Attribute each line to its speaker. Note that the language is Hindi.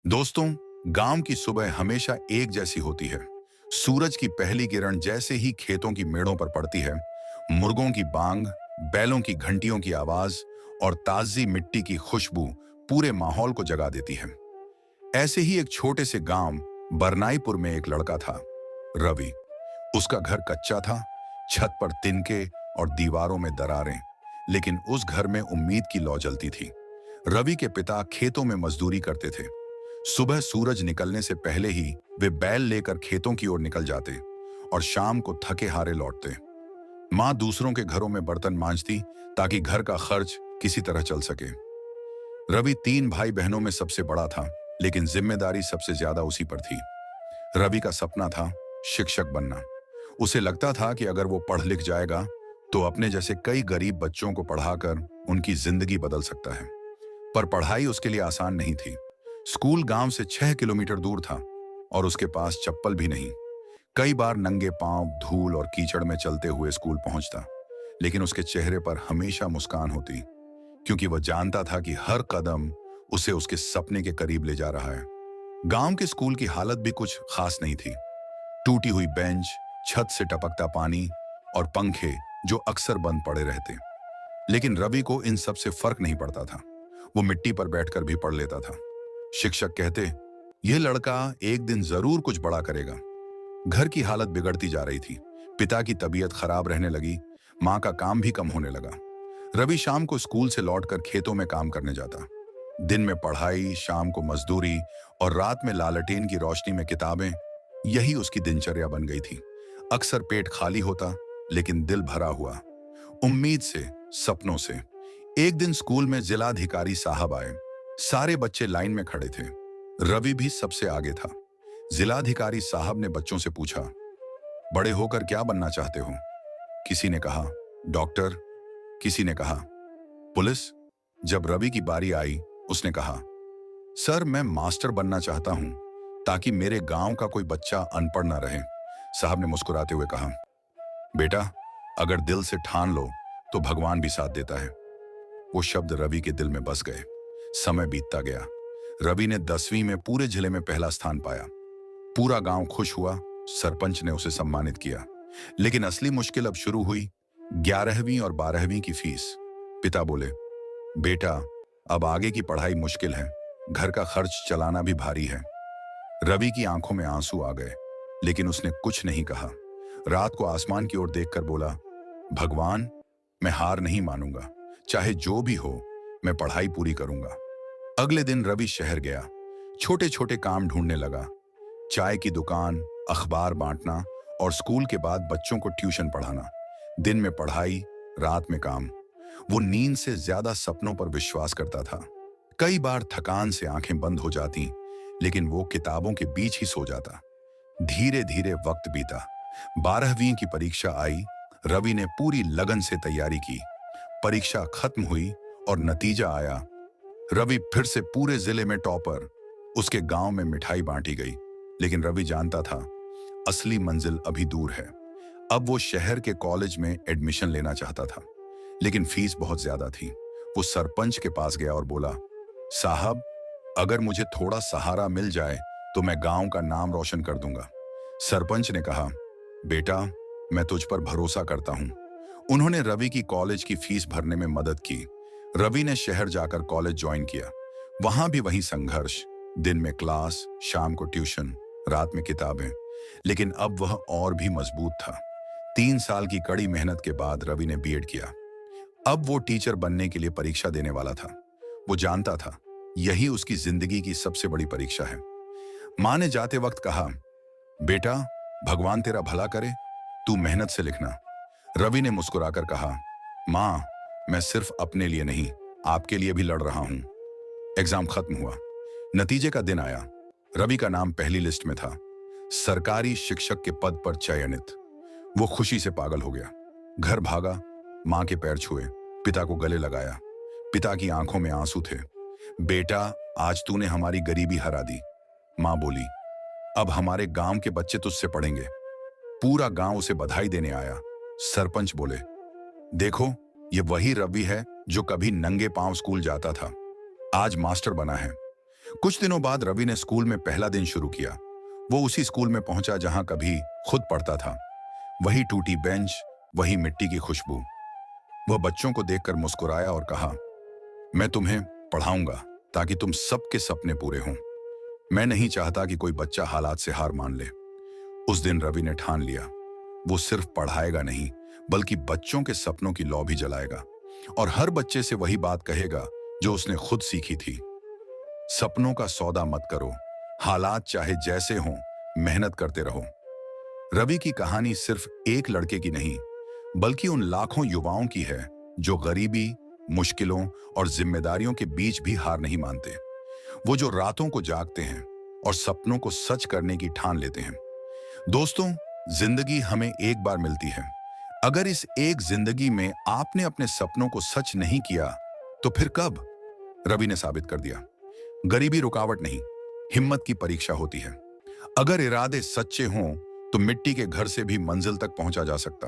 Speaker 1: दोस्तों, गांव की सुबह हमेशा एक जैसी होती है। सूरज की पहली किरण जैसे ही खेतों की मेड़ों पर पड़ती है, मुर्गों की बांग, बैलों की घंटियों की आवाज और ताजी मिट्टी की खुशबू पूरे माहौल को जगा देती है। ऐसे ही एक छोटे से गांव बरनाईपुर में एक लड़का था, रवि। उसका घर कच्चा था, छत पर तिनके और दीवारों में दरारें, लेकिन उस घर में उम्मीद की लौ जलती थी। रवि के पिता खेतों में मजदूरी करते थे। सुबह सूरज निकलने से पहले ही वे बैल लेकर खेतों की ओर निकल जाते और शाम को थके हारे लौटते। माँ दूसरों के घरों में बर्तन मांजती ताकि घर का खर्च किसी तरह चल सके। रवि तीन भाई बहनों में सबसे बड़ा था, लेकिन जिम्मेदारी सबसे ज्यादा उसी पर थी। रवि का सपना था शिक्षक बनना। उसे लगता था कि अगर वो पढ़ लिख जाएगा तो अपने जैसे कई गरीब बच्चों को पढ़ाकर उनकी जिंदगी बदल सकता है। पर पढ़ाई उसके लिए आसान नहीं थी। स्कूल गांव से 6 किलोमीटर दूर था और उसके पास चप्पल भी नहीं। कई बार नंगे पांव धूल और कीचड़ में चलते हुए स्कूल पहुंचता, लेकिन उसके चेहरे पर हमेशा मुस्कान होती, क्योंकि वह जानता था कि हर कदम उसे उसके सपने के करीब ले जा रहा है। गांव के स्कूल की हालत भी कुछ खास नहीं थी। टूटी हुई बेंच, छत से टपकता पानी और पंखे जो अक्सर बंद पड़े रहते। लेकिन रवि को इन सब से फर्क नहीं पड़ता था। वो मिट्टी पर बैठकर भी पढ़ लेता था। शिक्षक कहते, यह लड़का एक दिन जरूर कुछ बड़ा करेगा। घर की हालत बिगड़ती जा रही थी। पिता की तबीयत खराब रहने लगी, माँ का काम भी कम होने लगा। रवि शाम को स्कूल से लौटकर खेतों में काम करने जाता। दिन में पढ़ाई, शाम को मजदूरी और रात में लालटेन की रोशनी में किताबें। यही उसकी दिनचर्या बन गई थी। अक्सर पेट खाली होता, लेकिन दिल भरा हुआ, उम्मीद से, सपनों से। एक दिन स्कूल में जिलाधिकारी साहब आए। सारे बच्चे लाइन में खड़े थे। रवि भी सबसे आगे था। जिलाधिकारी साहब ने बच्चों से पूछा, बड़े होकर क्या बनना चाहते हो? किसी ने कहा डॉक्टर, किसी ने कहा पुलिस। जब रवि की बारी आई, उसने कहा, सर मैं मास्टर बनना चाहता हूं, ताकि मेरे गांव का कोई बच्चा अनपढ़ ना रहे। साहब ने मुस्कुराते हुए कहा, बेटा, अगर दिल से ठान लो तो भगवान भी साथ देता है। वो शब्द रवि के दिल में बस गए। समय बीतता गया। रवि ने 10वीं में पूरे जिले में पहला स्थान पाया। पूरा गांव खुश हुआ। सरपंच ने उसे सम्मानित किया। लेकिन असली मुश्किल अब शुरू हुई। 11वीं और 12वीं की फीस। पिता बोले, बेटा, अब आगे की पढ़ाई मुश्किल है, घर का खर्च चलाना भी भारी है। रवि की आंखों में आंसू आ गए, लेकिन उसने कुछ नहीं कहा। रात को आसमान की ओर देखकर बोला, भगवान, मैं हार नहीं मानूंगा। चाहे जो भी हो, मैं पढ़ाई पूरी करूंगा। अगले दिन रवि शहर गया। छोटे छोटे काम ढूंढने लगा। चाय की दुकान, अखबार बांटना और स्कूल के बाद बच्चों को ट्यूशन पढ़ाना। दिन में पढ़ाई, रात में काम। वो नींद से ज्यादा सपनों पर विश्वास करता था। कई बार थकान से आंखें बंद हो जाती, लेकिन वो किताबों के बीच ही सो जाता। धीरे धीरे वक्त बीता। 12वीं की परीक्षा आई। रवि ने पूरी लगन से तैयारी की। परीक्षा खत्म हुई और नतीजा आया। रवि फिर से पूरे जिले में टॉपर। उसके गांव में मिठाई बांटी गई। लेकिन रवि जानता था, असली मंजिल अभी दूर है। अब वो शहर के कॉलेज में एडमिशन लेना चाहता था, लेकिन फीस बहुत ज्यादा थी। वो सरपंच के पास गया और बोला, साहब, अगर मुझे थोड़ा सहारा मिल जाए तो मैं गांव का नाम रोशन कर दूंगा। सरपंच ने कहा, बेटा, मैं तुझ पर भरोसा करता हूं। उन्होंने रवि की कॉलेज की फीस भरने में मदद की। रवि ने शहर जाकर कॉलेज ज्वाइन किया। वहां भी वही संघर्ष। दिन में क्लास, शाम को ट्यूशन, रात में किताबें। लेकिन अब वह और भी मजबूत था। 3 साल की कड़ी मेहनत के बाद रवि ने बीएड किया। अब वो टीचर बनने के लिए परीक्षा देने वाला था। वो जानता था, यही उसकी जिंदगी की सबसे बड़ी परीक्षा है। माँ ने जाते वक्त कहा, बेटा, भगवान तेरा भला करे, तू मेहनत से लिखना। रवि ने मुस्कुराकर कहा, माँ, मैं सिर्फ अपने लिए नहीं, आपके लिए भी लड़ रहा हूं। एग्जाम खत्म हुआ। नतीजे का दिन आया। रवि का नाम पहली लिस्ट में था। सरकारी शिक्षक के पद पर चयनित। वो खुशी से पागल हो गया। घर भागा, माँ के पैर छुए, पिता को गले लगाया। पिता की आंखों में आंसू थे। बेटा, आज तूने हमारी गरीबी हरा दी। माँ बोली, अब हमारे गांव के बच्चे तुझसे पढ़ेंगे। पूरा गांव उसे बधाई देने आया। सरपंच बोले, देखो, ये वही रवि है जो कभी नंगे पांव स्कूल जाता था, आज मास्टर बना है। कुछ दिनों बाद रवि ने स्कूल में पहला दिन शुरू किया। वो उसी स्कूल में पहुंचा जहां कभी खुद पढ़ता था। वही टूटी बेंच, वही मिट्टी की खुशबू। वह बच्चों को देखकर मुस्कुराया और कहा, मैं तुम्हें पढ़ाऊंगा ताकि तुम सबके सपने पूरे हों। मैं नहीं चाहता कि कोई बच्चा हालात से हार मान ले। उस दिन रवि ने ठान लिया, वो सिर्फ पढ़ाएगा नहीं, बल्कि बच्चों के सपनों की लौ भी जलाएगा और हर बच्चे से वही बात कहेगा जो उसने खुद सीखी थी। सपनों का सौदा मत करो, हालात चाहे जैसे हों, मेहनत करते रहो। रवि की कहानी सिर्फ एक लड़के की नहीं, बल्कि उन लाखों युवाओं की है जो गरीबी, मुश्किलों और जिम्मेदारियों के बीच भी हार नहीं मानते। वो जो रातों को जागते हैं और सपनों को सच करने की ठान लेते हैं। दोस्तों, जिंदगी हमें एक बार मिलती है। अगर इस एक जिंदगी में आपने अपने सपनों को सच नहीं किया, तो फिर कब? रवि ने साबित कर दिया, गरीबी रुकावट नहीं, हिम्मत की परीक्षा होती है। अगर इरादे सच्चे हों, तो मिट्टी के घर से भी मंजिल तक पहुंचा जा सकता।